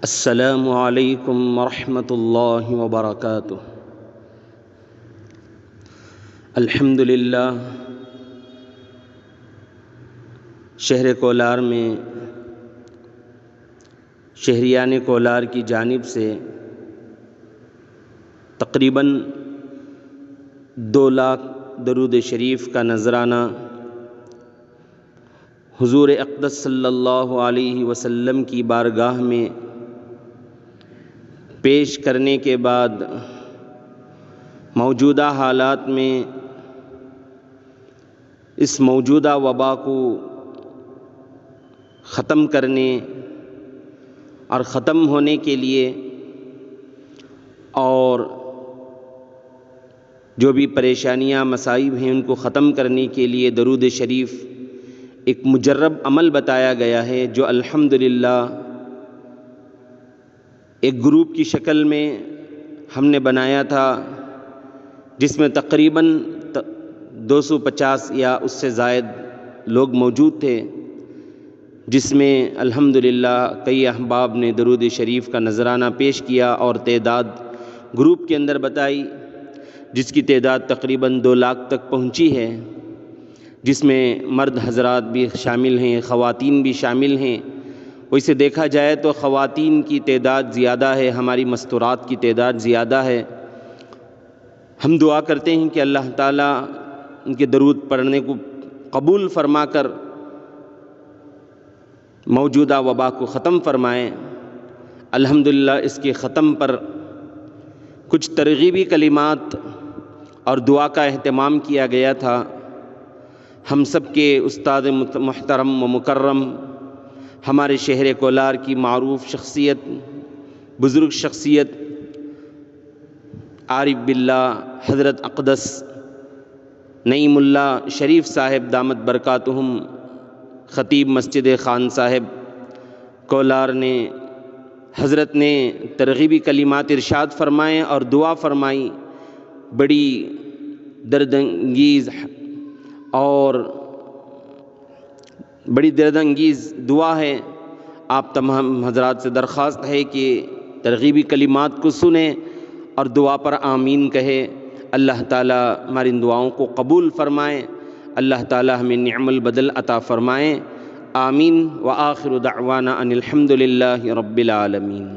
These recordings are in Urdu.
السلام علیکم ورحمۃ اللہ وبرکاتہ۔ الحمد للہ، شہر کولار میں شہریان کولار کی جانب سے تقریباً 2 لاکھ درود شریف کا نذرانہ حضور اقدس صلی اللہ علیہ وسلم کی بارگاہ میں پیش کرنے کے بعد موجودہ حالات میں اس موجودہ وبا کو ختم کرنے اور ختم ہونے کے لیے اور جو بھی پریشانیاں مصائب ہیں ان کو ختم کرنے کے لیے درود شریف ایک مجرب عمل بتایا گیا ہے، جو الحمدللہ ایک گروپ کی شکل میں ہم نے بنایا تھا، جس میں تقریباً 250 یا اس سے زائد لوگ موجود تھے، جس میں الحمدللہ کئی احباب نے درود شریف کا نذرانہ پیش کیا اور تعداد گروپ کے اندر بتائی، جس کی تعداد تقریباً 2 لاکھ تک پہنچی ہے، جس میں مرد حضرات بھی شامل ہیں، خواتین بھی شامل ہیں۔ ویسے دیکھا جائے تو خواتین کی تعداد زیادہ ہے، ہماری مستورات کی تعداد زیادہ ہے۔ ہم دعا کرتے ہیں کہ اللہ تعالیٰ ان کے درود پڑھنے کو قبول فرما کر موجودہ وبا کو ختم فرمائیں۔ الحمدللہ اس کے ختم پر کچھ ترغیبی کلمات اور دعا کا اہتمام کیا گیا تھا۔ ہم سب کے استاد محترم و مکرم، ہمارے شہر کولار کی معروف شخصیت، بزرگ شخصیت عارف باللہ حضرت اقدس نعیم اللہ شریف صاحب دامت برکاتہم، خطیب مسجد خان صاحب کولار نے، حضرت نے ترغیبی کلمات ارشاد فرمائے اور دعا فرمائی۔ بڑی درد انگیز دعا ہے۔ آپ تمام حضرات سے درخواست ہے کہ ترغیبی کلمات کو سنیں اور دعا پر آمین کہے۔ اللہ تعالیٰ ہماری ان دعاؤں کو قبول فرمائے، اللہ تعالیٰ ہمیں نعم البدل عطا فرمائیں۔ آمین۔ وآخر دعوانا ان الحمد للہ رب العالمین۔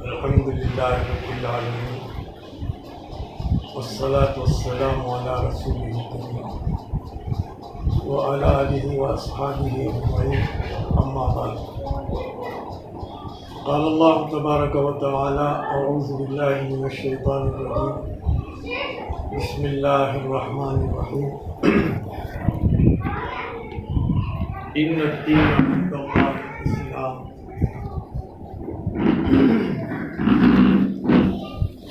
الحمدللہ رب العالمین، والصلاة والسلام علی رسولہ الکریم وعلی آلہ واصحابہ اجمعین، اما بعد۔ قال اللہ تبارک و تعالی: اعوذ باللہ من الشیطان الرجیم، بسم اللہ الرحمن الرحیم۔ ان الدین عند اللہ الاسلام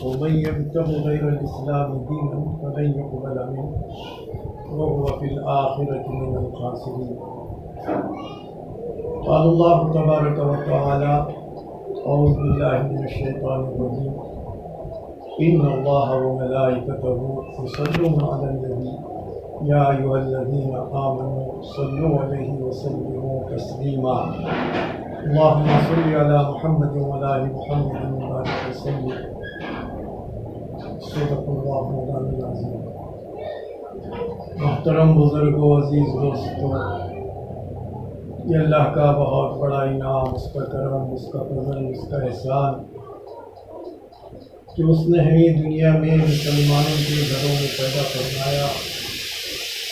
ومن يبتغ غير الإسلام دينا فلن يقبل منه وهو في الآخرة من الخاسرين۔ قال الله تبارك وتعالى: أعوذ بالله من الشيطان الرجيم، إن الله وملائكته يصلون على النبي يا أيها الذين آمنوا صلوا عليه وسلموا تسليما۔ اللهم صل على محمد وعلى آل محمد وبارك وسلم۔ صدق اللہ مولانا العظیم۔ محترم بزرگوں، عزیز دوستوں، یہ اللہ کا بہت بڑا انعام، اس کا کرم، اس کا فضل، اس کا احسان کہ اس نے ہمیں دنیا میں مسلمانوں کے گھروں میں پیدا فرمایا،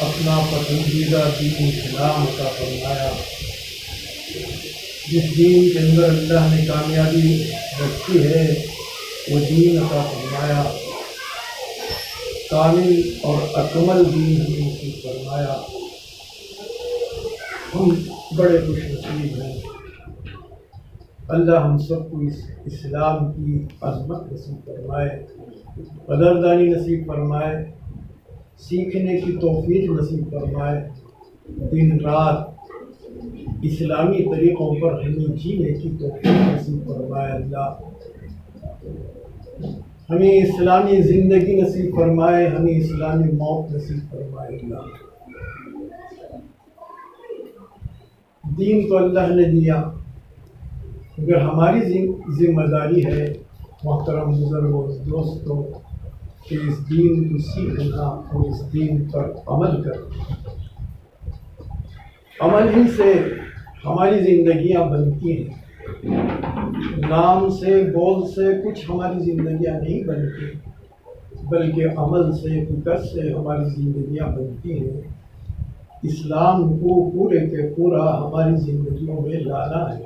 اپنا پسندیدہ دین اسلام عطا فرمایا، جس دین کے اندر اللہ نے کامیابی رکھی ہے وہ دین عطا فرمایا، کامل اور اکمل دین ہمیں نصیب فرمایا۔ ہم بڑے خوش نصیب ہیں، اللہ ہم سب کو اس اسلام کی عظمت نصیب فرمائے، قدردانی نصیب فرمائے، سیکھنے کی توفیق نصیب فرمائے، دن رات اسلامی طریقوں پر ہمیں جینے کی توفیق نصیب فرمائے۔ اللہ ہمیں اسلامی زندگی نصیب فرمائے، ہمیں اسلامی موت نصیب فرمائے اللہ۔ دین تو اللہ نے دیا، مگر ہماری ذمہ داری ہے محترم بزرگوں دوستوں کہ اس دین کو سیکھنا اور اس دین پر عمل کرنا۔ عمل ہی سے ہماری زندگیاں بنتی ہیں، نام سے بول سے کچھ ہماری زندگیاں نہیں بنتی، بلکہ عمل سے فکر سے ہماری زندگیاں بنتی ہیں۔ اسلام کو پورے کے پورا ہماری زندگیوں میں لانا ہے۔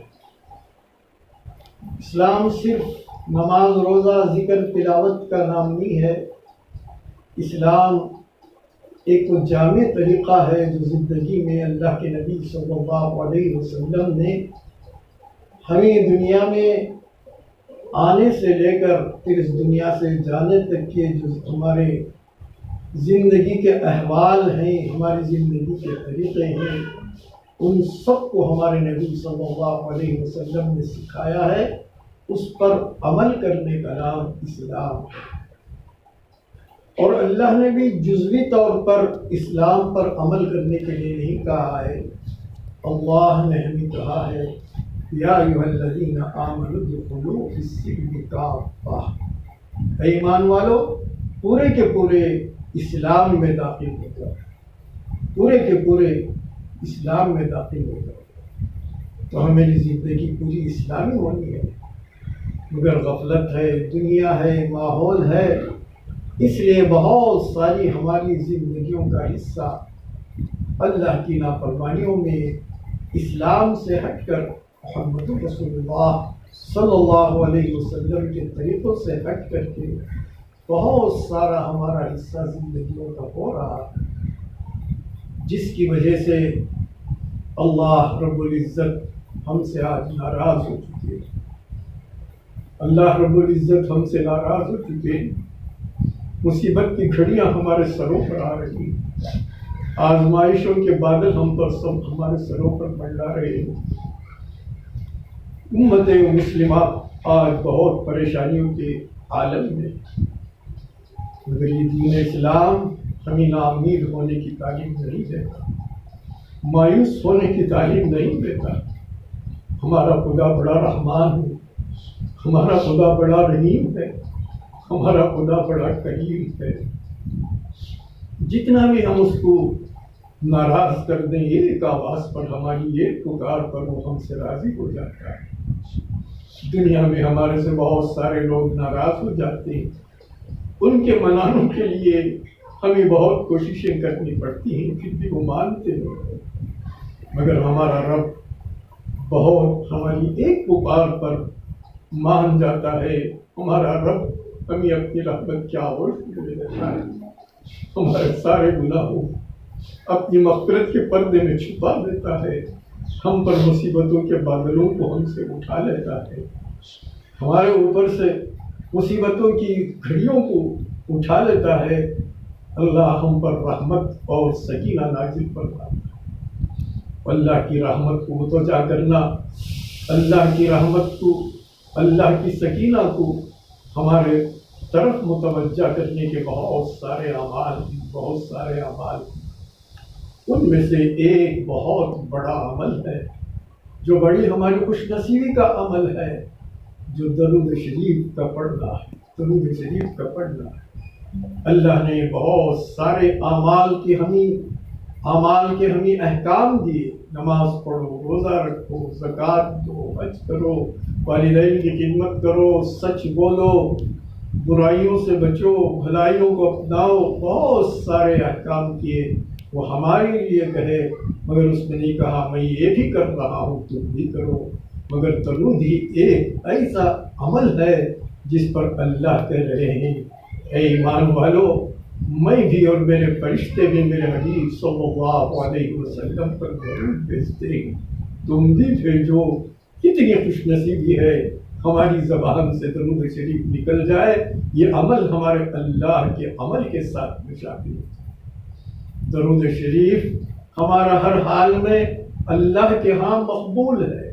اسلام صرف نماز روزہ ذکر تلاوت کا نام نہیں ہے، اسلام ایک جامع طریقہ ہے جو زندگی میں اللہ کے نبی صلی اللہ علیہ وسلم نے ہمیں دنیا میں آنے سے لے کر پھر اس دنیا سے جانے تک کے جو ہمارے زندگی کے احوال ہیں، ہماری زندگی کے طریقے ہیں، ان سب کو ہمارے نبی صلی اللہ علیہ وسلم نے سکھایا ہے۔ اس پر عمل کرنے کا نام اسلام ہے۔ اور اللہ نے بھی جزوی طور پر اسلام پر عمل کرنے کے لیے نہیں کہا ہے، اللہ نے ہمیں کہا ہے یا ایھا الذین آمنوا ادخلوا فی السلم کافۃ، اے ایمان والو پورے کے پورے اسلام میں داخل ہو جاؤ، پورے کے پورے اسلام میں داخل ہو جاؤ۔ تو ہماری زندگی پوری اسلامی ہونی ہے، مگر غفلت ہے، دنیا ہے، ماحول ہے، اس لیے بہت ساری ہماری زندگیوں کا حصہ اللہ کی نافرمانیوں میں اسلام سے ہٹ کر محمد رسول اللہ صلی اللہ علیہ وسلم کے طریقوں سے ہٹ کر کے بہت سارا ہمارا حصہ زندگیوں کا ہو رہا ہے، جس کی وجہ سے اللہ رب العزت ہم سے آج ناراض ہو چکے ہیں۔ اللہ رب العزت ہم سے ناراض ہو چکے ہیں، مصیبت کی گھڑیاں ہمارے سروں پر آ رہی ہیں، آزمائشوں کے بادل ہم پر سب ہمارے سروں پر منڈلا رہے ہیں۔ امت مسلمہ آج بہت پریشانیوں کے عالم میں، مگر یہ دین اسلام ہمیں ناامید ہونے کی تعلیم نہیں دیتا، مایوس ہونے کی تعلیم نہیں دیتا۔ ہمارا خدا بڑا رحمان ہے، ہمارا خدا بڑا رحیم ہے، ہمارا خدا بڑا کریم ہے۔ جتنا بھی ہم اس کو ناراض کر دیں، ایک آواز پر، ہماری ایک پکار پر وہ ہم سے راضی ہو جاتا ہے۔ دنیا میں ہمارے سے بہت سارے لوگ ناراض ہو جاتے ہیں، ان کے منانے کے لیے ہمیں بہت کوششیں کرنی پڑتی ہیں، پھر بھی وہ مانتے نہیں، مگر ہمارا رب بہت ہماری ایک پکار پر مان جاتا ہے۔ ہمارا رب ہمیں اپنی رحمت کیا روشنی دے دیتا ہے، ہمارے سارے گناہوں اپنی مغفرت کے پردے میں چھپا دیتا ہے، ہم پر مصیبتوں کے بادلوں کو ہم سے اٹھا لیتا ہے، ہمارے اوپر سے مصیبتوں کی گھڑیوں کو اٹھا لیتا ہے۔ اللہ ہم پر رحمت اور سکینہ نازل فرماتا ہے۔ اللہ کی رحمت کو متوجہ کرنا، اللہ کی رحمت کو، اللہ کی سکینہ کو ہمارے طرف متوجہ کرنے کے بہت سارے اعمال، ان میں سے ایک بہت بڑا عمل ہے جو بڑی ہماری خوش نصیبی کا عمل ہے، جو درود شریف کا پڑھنا ہے، درود شریف کا پڑھنا ہے۔ اللہ نے بہت سارے اعمال کے ہمیں احکام دیے، نماز پڑھو، روزہ رکھو، زکوٰۃ دو، حج کرو، والدین کی خدمت کرو، سچ بولو، برائیوں سے بچو، بھلائیوں کو اپناؤ، بہت سارے احکام کیے وہ ہمارے لیے کہے، مگر اس نے نہیں کہا میں یہ بھی کر رہا ہوں تم بھی کرو، مگر درود ہی ایک ایسا عمل ہے جس پر اللہ کہہ رہے ہیں اے ایمان والو، میں بھی اور میرے فرشتے بھی میرے حبیب صلی اللہ علیہ وسلم پر درود بھیجتے ہیں، تم بھی بھیجو۔ کتنی خوش نصیبی ہے ہماری زبان سے درود شریف نکل جائے، یہ عمل ہمارے اللہ کے عمل کے ساتھ میں شامل ہے۔ درود شریف ہمارا ہر حال میں اللہ کے ہاں مقبول ہے۔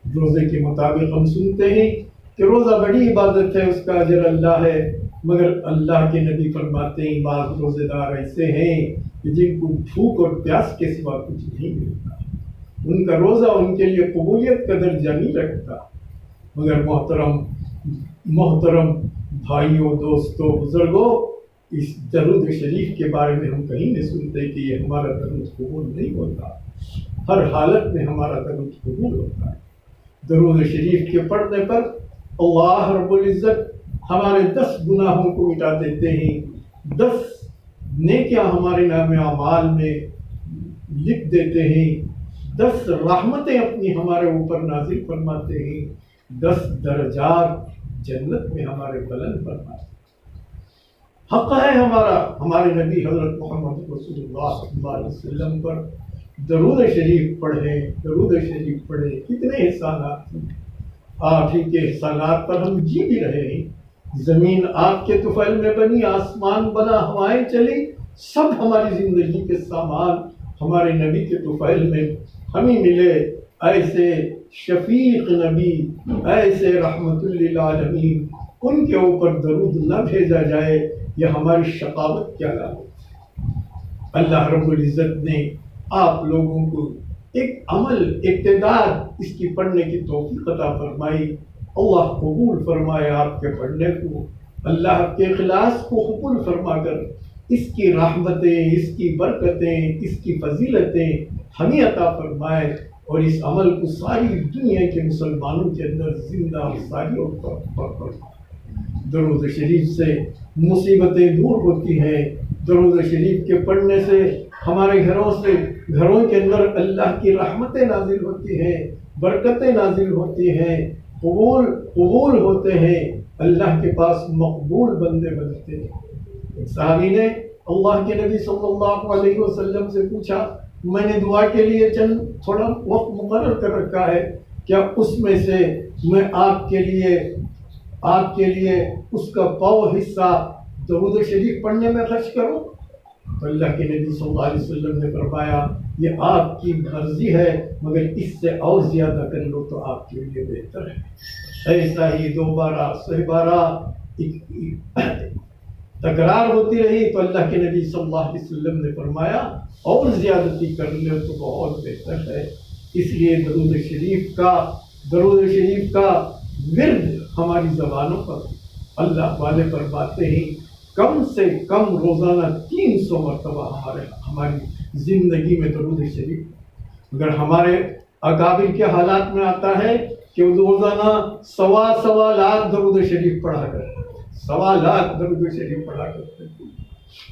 روزے کے مطابق ہم سنتے ہیں کہ روزہ بڑی عبادت ہے، اس کا اجر اللہ ہے، مگر اللہ کے نبی فرماتے ہیں بعض روزے دار ایسے ہیں کہ جن کو بھوک اور پیاس کے سوا کچھ نہیں ملتا، ان کا روزہ ان کے لیے قبولیت کا درجہ نہیں رکھتا۔ مگر محترم بھائیوں، دوستوں، بزرگوں، اس درود شریف کے بارے میں ہم کہیں نہیں سنتے کہ یہ ہمارا درود قبول نہیں ہوتا، ہر حالت میں ہمارا درود قبول ہوتا ہے۔ درود شریف کے پڑھنے پر اللہ رب العزت ہمارے 10 گناہوں کو مٹا دیتے ہیں، 10 نیکیاں ہمارے نام اعمال میں لکھ دیتے ہیں، 10 رحمتیں اپنی ہمارے اوپر نازل فرماتے ہیں، 10 درجات جنت میں ہمارے بلند فرماتے ہیں۔ حق ہے ہمارے نبی حضرت محمد رسول اللہ صلی اللہ علیہ وسلم پر درود شریف پڑھیں۔ کتنے احسانات ہیں، آپ ہی کے احسانات پر ہم جی بھی رہے ہیں۔ زمین آپ کے طفیل میں بنی، آسمان بنا، ہوائیں چلی، سب ہماری زندگی کے سامان ہمارے نبی کے طفیل میں ہمیں ملے۔ ایسے شفیق نبی، ایسے رحمت للعالمین، ان کے اوپر درود نہ بھیجا جائے، یہ ہماری شقاوت کیا علامت۔ اللہ رب العزت نے آپ لوگوں کو ایک عمل، اقتدار اس کی پڑھنے کی توفیق عطا فرمائی۔ اللہ قبول فرمائے آپ کے پڑھنے کو، اللہ آپ کے اخلاص کو قبول فرما کر اس کی رحمتیں، اس کی برکتیں، اس کی فضیلتیں ہمیں عطا فرمائے، اور اس عمل کو ساری دنیا کے مسلمانوں کے اندر زندہ اور ساری اور فرمائے۔ درود شریف سے مصیبتیں دور ہوتی ہیں، درود شریف کے پڑھنے سے ہمارے گھروں کے اندر اللہ کی رحمتیں نازل ہوتی ہیں، برکتیں نازل ہوتی ہیں، قبول ہوتے ہیں، اللہ کے پاس مقبول بندے بنتے ہیں۔ ایک صحابی نے اللہ کے نبی صلی اللہ علیہ وسلم سے پوچھا، میں نے دعا کے لیے تھوڑا وقت مقرر کر رکھا ہے، کیا اس میں سے میں آپ کے لیے اس کا پاؤ حصہ درود شریف پڑھنے میں خرچ کروں؟ تو اللہ کے نبی صلی اللہ علیہ وسلم نے فرمایا، یہ آپ کی مرضی ہے، مگر اس سے اور زیادہ کر لو تو آپ کے لیے بہتر ہے۔ ایسا ہی 2 بار 6 بار تکرار ہوتی رہی تو اللہ کے نبی صلی اللہ علیہ وسلم نے فرمایا اور زیادتی کر لو تو بہت بہتر ہے۔ اس لیے درود شریف کا ورد ہماری زبانوں پر اللہ والے فرماتے ہیں کم سے کم روزانہ 300 مرتبہ ہماری زندگی میں درود شریف۔ اگر ہمارے اکابر کے حالات میں آتا ہے کہ وہ روزانہ 1.25 لاکھ درود شریف پڑھا کرتے، 1.25 لاکھ درود شریف پڑھا کرتے،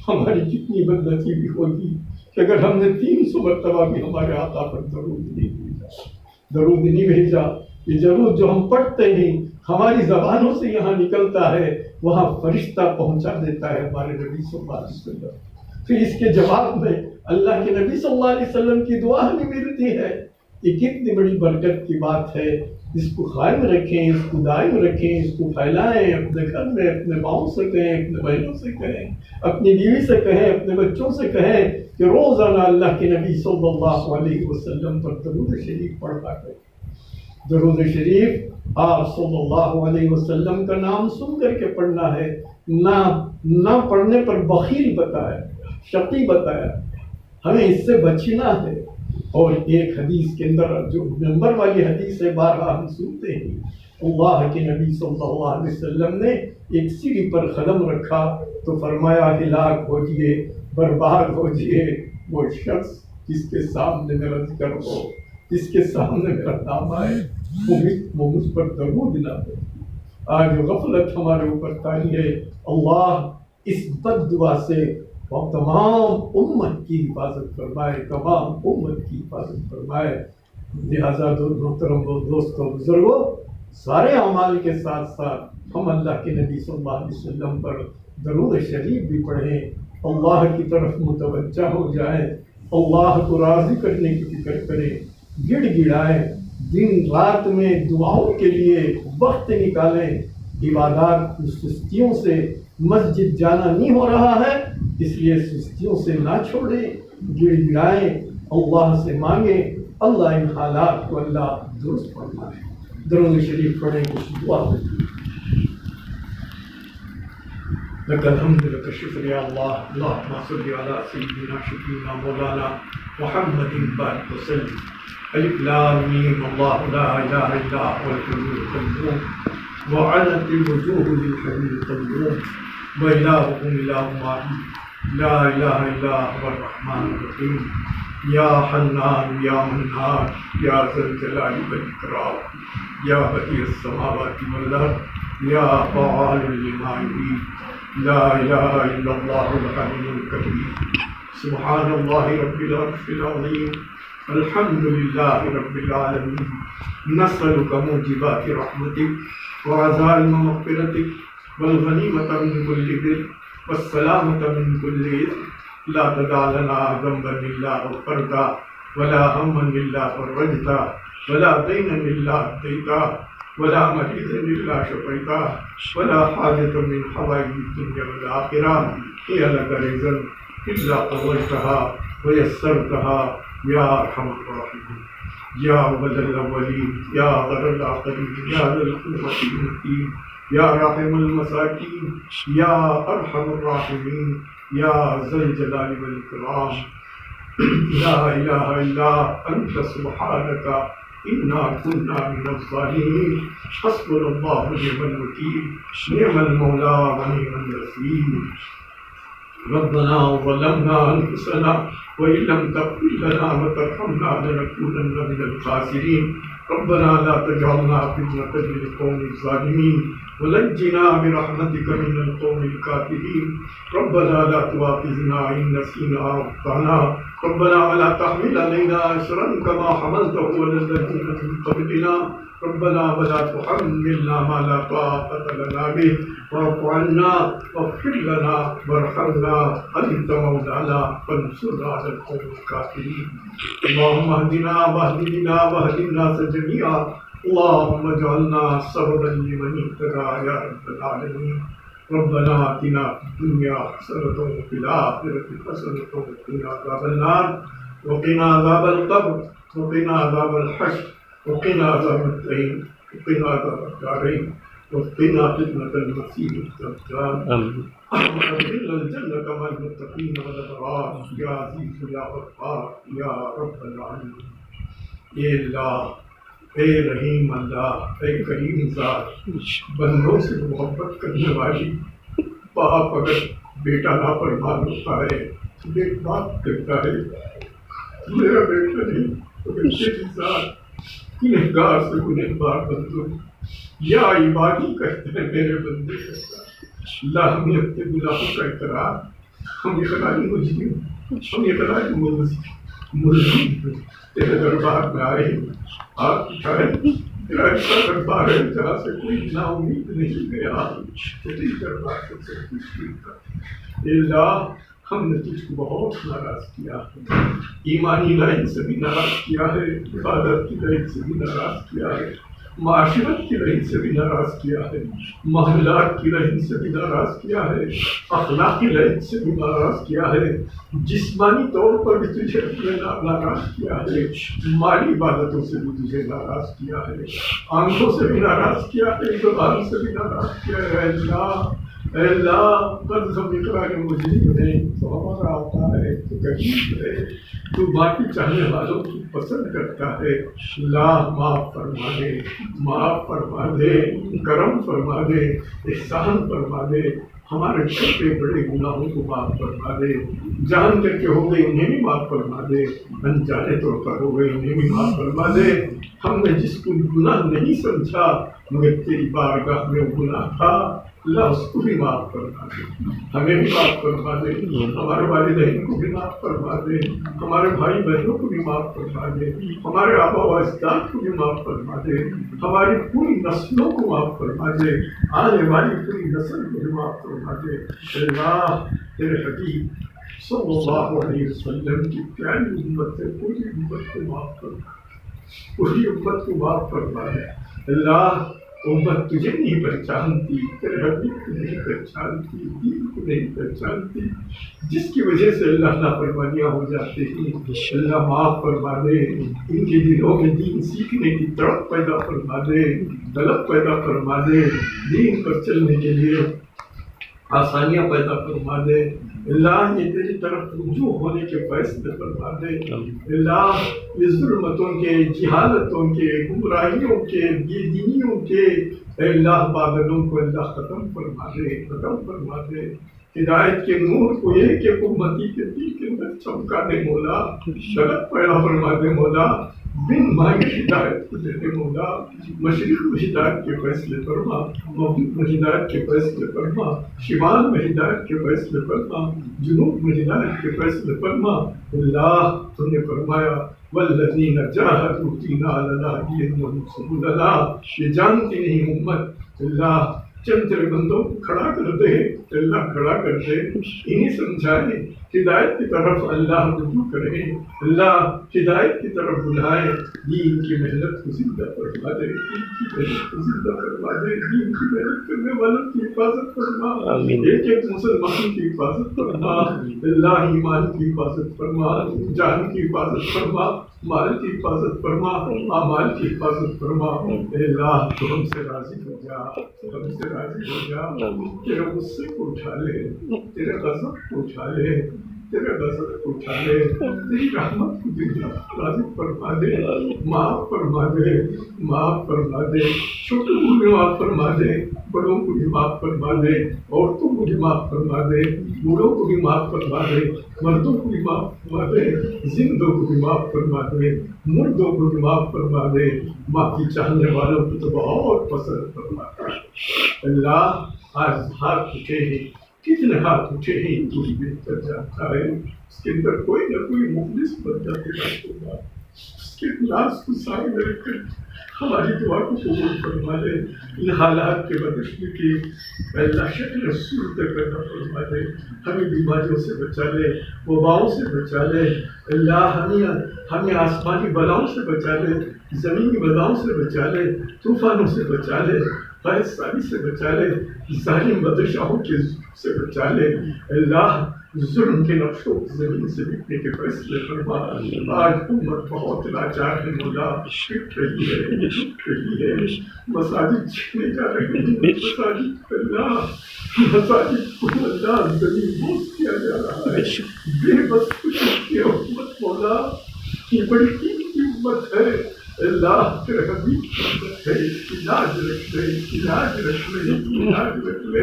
ہماری کتنی بدنصیبی ہوگی کہ اگر ہم نے 300 مرتبہ بھی ہمارے آقا پر درود نہیں بھیجا۔ یہ درود جو ہم پڑھتے ہیں ہماری زبانوں سے یہاں نکلتا ہے، وہاں فرشتہ پہنچا دیتا ہے ہمارے نبی صلی اللہ علیہ وسلم، پھر اس کے جواب میں اللہ کے نبی صلی اللہ علیہ وسلم کی دعا ہمیں ملتی ہے۔ یہ کتنی بڑی برکت کی بات ہے، اس کو قائم رکھیں، اس کو دائم رکھیں، اس کو پھیلائیں، اپنے گھر میں اپنے ماؤں سے کہیں، اپنے بہنوں سے کہیں، اپنی بیوی سے کہیں، اپنے بچوں سے کہیں کہ روزانہ اللہ کے نبی صلی اللہ علیہ وسلم پر درود شریف پڑھا کریں۔ درود شریف آپ صلی اللہ علیہ وسلم کا نام سن کر کے پڑھنا ہے، نہ پڑھنے پر بخیل بتایا، شقی بتایا، ہمیں اس سے بچنا ہے۔ اور ایک حدیث کے اندر جو نمبر والی حدیث ہے بارہا ہم سنتے ہیں، اللہ کے نبی صلی اللہ علیہ وسلم نے ایک سیڑھی پر قدم رکھا تو فرمایا ہلاک ہو جائے، برباد ہو جائے وہ شخص جس کے سامنے میرا ذکر ہو، جس کے سامنے میرا نام آئے، وہ مجھ پر درود نہ ہو۔ آج غفلت ہمارے اوپر تاری ہے، اللہ اس بد دعا سے اور تمام امت کی حفاظت فرمائے، تمام امت کی حفاظت فرمائے۔ لہذا محترم دوستوں، بزرگوں، سارے اعمال کے ساتھ ساتھ ہم اللہ کے نبی صلی اللہ علیہ وسلم پر درود شریف بھی پڑھیں، اللہ کی طرف متوجہ ہو جائیں، اللہ کو راضی کرنے کی فکر کریں، گڑ گڑائیں، دن رات میں دعاؤں کے لیے وقت نکالیں۔ عبادات کی سستیوں سے مسجد جانا نہیں ہو رہا ہے، اس لیے سستیوں سے نہ چھوڑیں، گڑ گڑائیں، اللہ سے مانگیں، اللہ ان حالات کو اللہ درست فرمائے۔ درود شریف پڑھیں کچھ دعا کریں. لك الحمد لك الشكر يا الله. اللهم صل على سيدنا شفيعنا مولانا محمد بارك وسلم. الف لام ميم الله لا اله الا هو الحي القيوم وعنت الوجوه للحي القيوم وإلهكم إله واحد لا إله إلا هو الرحمن الرحيم. يا حنان يا منان يا ذا الجلال والإكرام يا بديع السماوات والأرض يا فعال لما يريد. لا إله إلا الله العلي الكبير. سبحان الله رب العرش العظيم. الحمد لله رب العالمين. نسألك موجبات رحمتك وعزائم مغفرتك والغنيمة من كل بر والسلامة من كل إثم. لا تدع لنا ذنبا إلا غفرته ولا هما إلا فرجته ولا دينا إلا أديته ولا مريضا إلا شفيته ولا حاجة من حوائج الدنيا والآخرة هي لك رزقا إلا قضيتها ويسرتها يا أرحم الراحمين. يا أول الأولين يا غر الآخرين يا ذا القوة المتين يا راحم المساكين يا أرحم الراحمين يا ذا الجلال والإكرام. لا إله إلا أنت سبحانك إنا كنا من الظالمين. حسبنا الله ونعم الوكيل نعم المولى ونعم النصير. ربنا ظلمنا أنفسنا وإن لم تغفر لنا وترحمنا لنكونن من الخاسرين. ربنا لا تجعلنا فتنة للقوم الظالمين ونجنا برحمتك من القوم الكافرين. ربنا لا تؤاخذنا إن نسينا أو أخطأنا. ربنا ولا تحمل علينا إصرا كما حملته على الذين من قبلنا. ربنا ولا تحملنا ما لا طاقة لنا به واعف عنا واغفر لنا وارحمنا أنت مولانا فانصرنا على القوم الكافرين. اللهم اهدنا واهد بنا واهد الناس جميعا. اللهم اجعلنا سببا لمن اهتدى يا رب العالمين. ربنا آتنا في الدنيا حسنة وفي الآخرة حسنة وقنا عذاب النار وقنا عذاب القبر وقنا عذاب الحشر وقنا عذاب الدين وقنا عذاب الدارين وقنا فتنة المسيح الدجال. أدخلنا الجنة مع المتقين والأبرار يا عزيز يا غفار يا رب العالمين. اے اللہ، اے رحیم اللہ، اے کریم ذات، بندوں سے محبت کرنے والی باپ اگر بیٹا لاپرواہ ہوتا ہے ایک بات کہتا ہے میرا بیٹا نہیں تو بچے کی ذات گنہگار سے گنہگار بندوں یا عبادی کہتے ہیں میرے بندے کہتا ہے. اللہ ہمیں اپنے گناہوں کا اقرار، ہم اقراری مجرم، ہم اقراری ملزم تیرے دربار میں آئے. آپ شاید تیرا ایسا دربار ہے جہاں سے کوئی نا امید نہیں گیا. تیری دربار سے سب کچھ ٹھیک تھا. اللہ ہم نے تجھ کو بہت ناراض کیا ہے، ایمانی لائن سے بھی ناراض کیا ہے، عبادت کی لائن سے بھی ناراض کیا ہے، معاشرت کی لائن سے بھی ناراض کیا ہے، محلات کی لائن سے بھی ناراض کیا ہے، اخلاقی لائن سے بھی ناراض کیا ہے، جسمانی طور پر بھی تجھے ناراض کیا ہے، مالی عبادتوں سے بھی تجھے ناراض کیا ہے، آنکھوں سے بھی ناراض کیا ہے، زبان سے بھی ناراض کیا ہے. اے اللہ قرض ہم اقرار مجرم ہے تو ہمارا آتا ہے تو غریب ہے تو باقی چاہنے والوں کی پسند کرتا ہے. اللہ معاف فرما دے، معاف فرما دے، کرم فرما دے، احسان فرما دے. ہمارے چھوٹے بڑے گناہوں کو معاف فرما دے. جان کر کے ہو گئے انہیں بھی معاف فرما دے، انجانے طور پر ہو گئے انہیں بھی معاف فرما دے. ہم نے جس کو گناہ نہیں سمجھا مگر تیری بارگاہ میں وہ گناہ تھا، اللہ اس کو بھی معاف فرما دے، ہمیں بھی معاف فرما دے، ہمارے والدین کو بھی معاف فرما دے، ہمارے بھائی بہنوں کو بھی معاف فرما دے، ہمارے آبا و اجداد کو بھی معاف فرما دے، ہماری پوری نسلوں کو معاف فرما دے، آنے والی پوری نسل کو بھی معاف فرما دے. اللہ تیرے حبیب صلی اللہ علیہ وسلم کی پیاری امت سے پوری امت کو معاف فرما، پوری امت کو معاف فرما دے. اللہ امت تجھے نہیں پہچانتی، تیرے حبیب کو نہیں پہچانتی، دین کو نہیں پہچانتی، جس کی وجہ سے اللہ نافرمانیاں ہو جاتے ہیں۔ اللہ معاف فرما دے، ان کے دلوں میں دین سیکھنے کی تڑپ پیدا فرما دے، طلب پیدا فرما دے، دین پر چلنے کے لیے آسانیاں پیدا فرما دے۔ اللہ یہ تیری طرف رجوع ہونے کے فیصلے فرما دے۔ اللہ یہ ظلمتوں کے، جہالتوں کے، گمراہیوں کے، بے دینیوں کے اے اللہ بادلوں کو اللہ ختم فرما دے، ختم فرما دے۔ ہدایت کے نور کو ایک ایک امتی کے دل کے اندر چمکا دے مولا، شرط پیدا فرما دے مولا، بن مانگے ہدایت کو دے دے مولا۔ مشرق میں ہدایت کے فیصلے فرما، مغرب میں ہدایت کے فیصلے فرما، شمال میں ہدایت کے فیصلے فرما، جنوب میں ہدایت کے فیصلے فرما۔ اللہ تو نے فرمایا والذین جاہدوا فینا لنہدینہم سبلنا، یہ جانتی نہیں امت اللہ چند تیرے بندوں کو کھڑا کر دے، اللہ کھڑا کر دے، انہیں سمجھائے ہدایت کی طرف اللہ رجوع کرے، اللہ ہدایت کی طرف بلائے، دین کی محنت کو زندہ فرما دے، دین کی محنت کو زندہ فرما دے، دین کی محنت کرنے والوں کی حفاظت فرما، ایک ایک مسلمان کی حفاظت فرما، اللہ ایمان کی حفاظت فرما، جان کی حفاظت فرما، مال کی حفاظت فرما، اعمال کی حفاظت فرما۔ اے اللہ تو ہم سے راضی ہو جا، ہم سے راضی ہو جا، تیرے غصے کو اٹھا لے، تیرے غضب کو اٹھا لے، تیرے غضب کو اٹھا لے، تیری رحمت کو دل راضی فرما دے، معاف فرما دے، معاف فرما دے، چھوٹوں کو بھی معاف فرما دے، بڑوں کو بھی معاف فرما دے، عورتوں کو بھی معاف فرما دے، بوڑھوں کو بھی معاف فرما دے، مردوں کو بھی معاف فرما دے، زندوں کو بھی معاف فرما دے، مردوں کو بھی معاف فرما دے، معافی چاہنے والوں کو تو بہت پسند فرما دے۔ اللہ آج ہاتھ اٹھے ہیں، کتنے ہاتھ اٹھے ہیں، تو بہتر جانتا ہے، اس کے اندر کوئی نہ کوئی مخلص بندہ تیرا ہوگا، اس کے اخلاص کو سامنے رکھ کر ہماری دعا کو قبول فرما لے، ان حالات کے بدشنے کی اللہ شکل صورت پیدا فرما دے، ہمیں بیماریوں سے بچا لے، وباؤں سے بچا لے، اللہ ہمیں آسمانی بلاؤں سے بچا لے، زمینی بلاؤں سے بچا لے، طوفانوں سے بچا لے، غیر ساری سے بچا لے، ظالم بدشاہوں کے سے بچا لے، اللہ ظلم کے نقشوں کو زمین سے مٹنے کے فیصلے فرما۔ آج امت بہت لاچار ہے مولا، پٹ رہی ہے، ٹوٹ رہی ہے، مساجد چھنے جا رہے ہیں، مساجد اللہ مساجد کو اللہ زمین بوس کیا جا رہا ہے، بے بس کچھ کی امت مولا، یہ بڑی قیمتی امت ہے، اللہ تیرے حبیب کی امت ہے، اس کی لاج رکھ لے، اس کی لاج رکھ لے، اس کی لاج رکھ لے،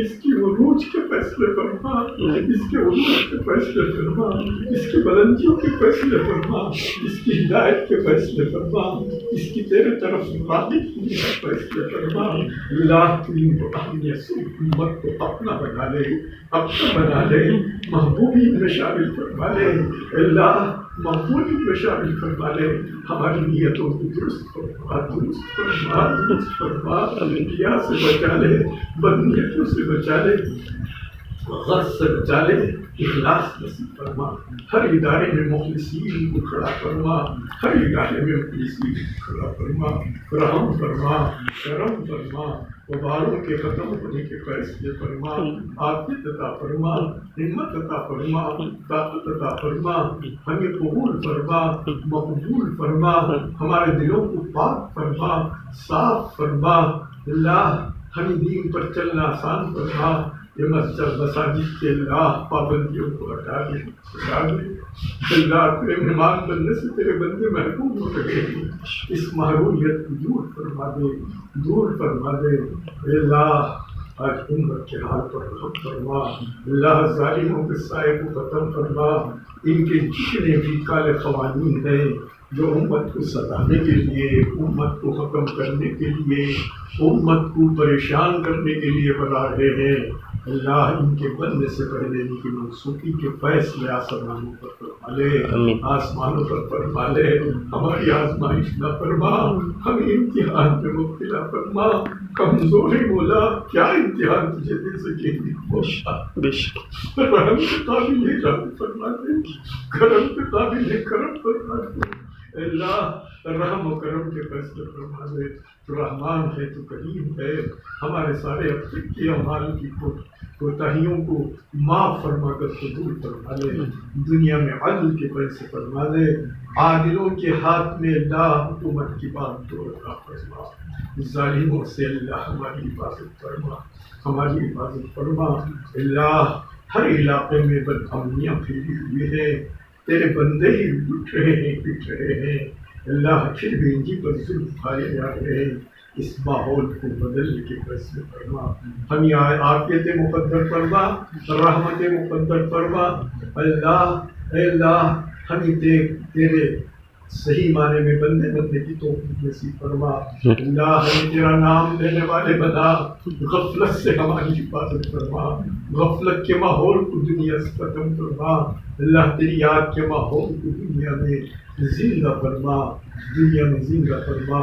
اس کی عروج کے فیصلے فرما، اس کے عروج کے فیصلے فرما، اس کی بلندیوں کے فیصلے فرما، اس کی ہدایت کے فیصلے فرما، اس کی تیرے طرف راغب ہونے کے فیصلے فرما۔ اللہ کی امت کو اپنا بنا لے، اپنا بنا لے، محبوبین میں شامل فرما لے، اللہ محبوبین میں شامل فرما لے، ہماری نیتوں کو درست فرما، درست فرما، درست فرما، ریا سے بچا لے، بد نیتوں سے بچا لے، غرض سے بچا لے، اخلاص نصیب فرما، ہر ادارے میں مخلصین کو کھڑا فرما، ہر ادارے میں مخلصین کو کھڑا فرما، رحم فرما، کرم فرما، وباروں کے ختم ہونے کے فیصلے فرما، عافیت عطا فرما، ہمت عطا فرما، طاقت عطا فرما، ہمیں قبول فرما، مقبول فرما، ہمارے دلوں کو پاک فرما، صاف فرما، اللہ ہمیں دین پر چلنا آسان فرما، یہ مساجد کے اللہ پابندیوں کو ہٹا دے، ہٹا دے، اللہ تیرے مہمان بننے سے تیرے بندے محروم ہو رہے ہیں، اس محرومیت کو دور فرما دے، دور فرما دے، اللہ آج امت کے حال پر رحم فرما، اللہ ظالموں کے سائے کو ختم فرما، ان کے جتنے بھی کالے قوانین ہیں جو امت کو ستانے کے لیے، امت کو ختم کرنے کے لیے، امت کو پریشان کرنے کے لیے بنا رہے ہیں، اللہ ان کے بننے سے پہلے ان کی منسوخی کے فیصلے آسمانوں پر فرما لے، آسمانوں پر فرما لے، ہماری آزمائش نہ فرما، ہمیں امتحان میں مبتلا فرما، کمزوری مولا کیا امتحان تجھے دے سکے گی، رحم کے قابل رحم فرما دے، کرم کے قابل کرم فرما دے، اللہ رحم و کرم کے فیصلے فرما دے، تو رحمان ہے تو کریم ہے، ہمارے سارے اب تک کے اعمال کی کوتاہیوں کو معاف فرما کر قبول فرما لے، دنیا میں عدل کے فیصلے فرما دے، عادلوں کے ہاتھ میں اللہ حکومت کی بات تو عطا فرما، ظالموں سے اللہ ہماری حفاظت فرما، ہماری حفاظت فرما۔ اللہ ہر علاقے میں بدامنیاں پھیلی ہوئی ہے، تیرے بندے ہی لٹ رہے ہیں، پٹ رہے ہیں، اللہ پھر بھی انجی پر ظلم کھائے جا رہے ہیں، اس ماحول کو بدلنے کے فیصلے فرما، ہمیں عافیت مقدر فرما، رحمت مقدر فرما۔ اللہ اے اللہ ہمیں تیرے صحیح معنی میں بندے بننے کی توفیق نصیب فرما، اللہ ہمیں تیرا نام لینے والے بنا، غفلت سے ہماری حفاظت فرما، غفلت کے ماحول کو دنیا سے ختم فرما، اللہ تیری یاد کے ماحول کو دنیا میں زندہ فرما، دنیا میں زندہ فرما۔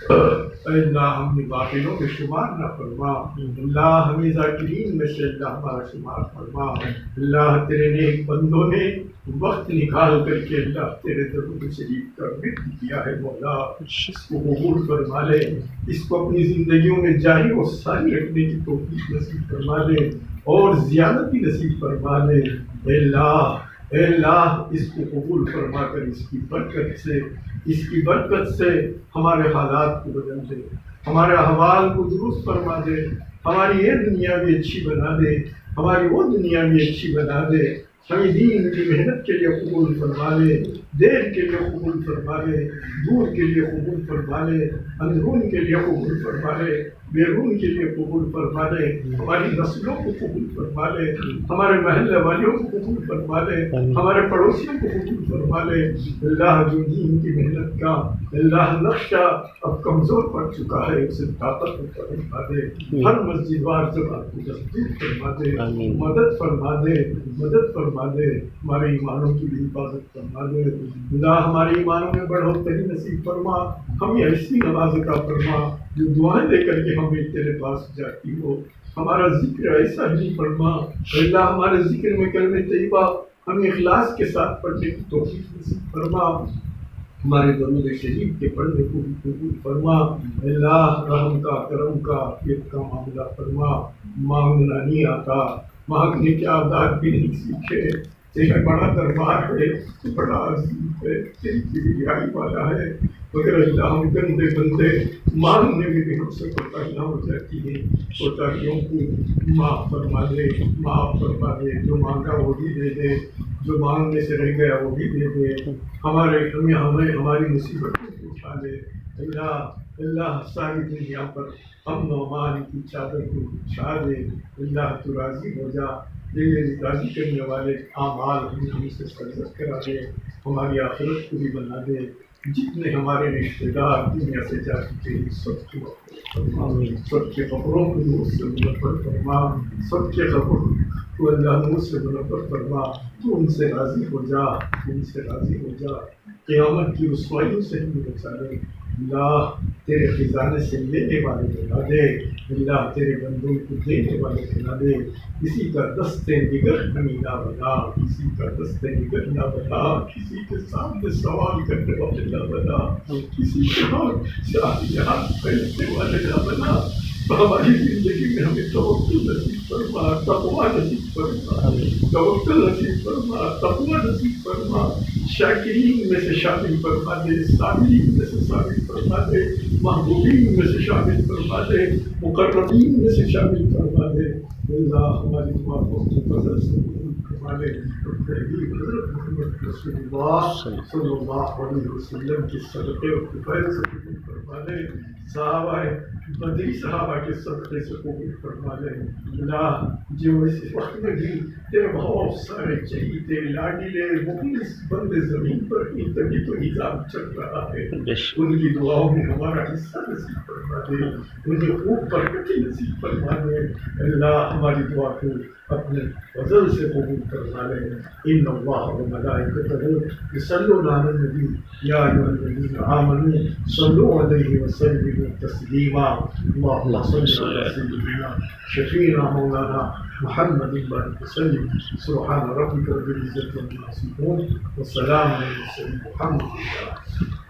اے اللہ ہم نے باطلوں میں شمار نہ فرما، اللہ ہمیں ذاکرین میں سے اللہ ہمارا شمار فرما، اللہ تیرے نیک بندوں نے وقت نکال کر کے اللہ تیرے درود شریف کا ذکر کیا ہے، مولا اس کو قبول فرما لے، اس کو اپنی زندگیوں میں جاری و ساری رکھنے کی توفیق نصیب فرما لے اور زیادتی نصیب فرما لے۔ اے اللہ اس کو قبول فرما کر اس کی برکت سے ہمارے حالات کو بدل دے، ہمارے احوال کو درست فرما دے، ہماری یہ دنیا بھی اچھی بنا دے، ہماری وہ دنیا بھی اچھی بنا دے، ہمیں دین کی محنت کے لیے قبول فرما لے، دیر کے لیے قبول فرما لے، دور کے لیے قبول فرما لے، اندرون کے لیے قبول فرما لے، بیرون کے لیے قبول فرما لے، ہماری نسلوں کو قبول فرما لے، ہمارے محلے والیوں کو قبول فرما لے، ہمارے پڑوسیوں کو قبول فرما لے۔ اللہ جو دین کی محنت کا اللہ نقشہ اب کمزور پڑ چکا ہے اسے طاقت میں فرما دے، ہر مسجد وار جماعت کو تصدیق فرما دے، مدد فرما دے، مدد فرما دے، ہمارے ایمانوں کی بھی حفاظت فرما دے، اللہ ہمارے ایمانوں میں بڑھوتری نصیب فرما، ہمیں ایسی نماز عطا فرما جو دعائیں لے کر کے ہمیں تیرے پاس جاتی ہو، ہمارا ذکر ایسا ہی فرما، اللہ ہمارے ذکر میں کلمہ طیبہ ہمیں اخلاص کے ساتھ پڑھنے کی توفیق نصیب فرما، ہمارے درود شریف کے پڑھنے کو بھی قبول فرما، اللہ رحم کا کرم کا عافیت کا معاملہ فرما، مانگنا نہیں آتا، مانگنے کے آداب بھی نہیں سیکھے، تیرا بڑا دربار ہے، بڑا عظیم ہے، تیری کبریائی والا ہے، مگر اللہ ہم گندے بندے مانگنے میں بھی ہم سے کوتاہیاں ہو جاتی ہیں، کوتاہیوں کو معاف فرما دے، معاف فرما دے، جو مانگا وہ بھی دے دے، جو مانگنے سے رہ گیا وہ بھی دے دے، ہماری مصیبتوں کو اٹھا لے، اللہ ساری دنیا پر امن و امان کی چادر کو بچھا دے، اللہ تو راضی ہو جا، راضی کرنے والے اعمال ہم سے سرزد کرا دے، ہماری آخرت کو بھی بنا دے، جتنے ہمارے رشتے دار دنیا سے جا چکے ہیں سب کی فرما، سب کے قبروں کو نور سے منور فرما، سب کے قبر کو اللہ نور سے منور فرما، تو ان سے راضی ہو جا، ان سے راضی ہو جا، قیامت کی رسوائیوں سے ہمیں بچا لے، اللہ تیرے خزانے سے لینے والے بنا دے، اللہ تیرے بندوں کو دینے والے بنا دے، کسی کا دست نگر ہمیں نہ بنا، کسی کا دست نگر نہ بنا، کسی کے سامنے سوال کرنے والے نہ بنا، کسی کے ہاتھ پھیلنے والے نہ بنا، ہماری زندگی میں ہمیں توکل نصیب فرما، تقویٰ نصیب فرما، توکل نصیب فرما، تقویٰ نصیب فرما، شاکرین میں سے شامل فرما دے، صابرین میں سے شامل فرما دے، محبوبین میں سے شامل فرما دے، مقربین میں سے شامل فرما دے، اللہ ہماری دعا کو فضل سے قبول فرما لے، محمد رسول اللہ صلی اللہ علیہ وسلم کے صدقے و کفایت سے قبول فرما لے، بدری صحابہ کے صدقے سے قبول فرما لے، اللہ جو اس وقت میں بھی تیرے بہت سارے چہیتے لاڈلے مخلص بندے زمین پر ہی تبھی تو نظام چل رہا ہے، ان کی دعاؤں میں ہمارا حصہ نصیب فرما دے، انہیں خوب برکتیں نصیب فرما دے، اللہ ہماری دعا کو اپنے فضل سے قبول فرما لے، ان اللہ و ملائکتہ یصلون علی النبی یا ایھا الذین آمنوا صلوا علیہ وسلموا تسلیما، اللهم صل علی سیدنا شفیعنا مولانا محمد بارك وسلم. سبحان ربك رب العزة عما يصفون والسلام على المرسلين والحمد لله.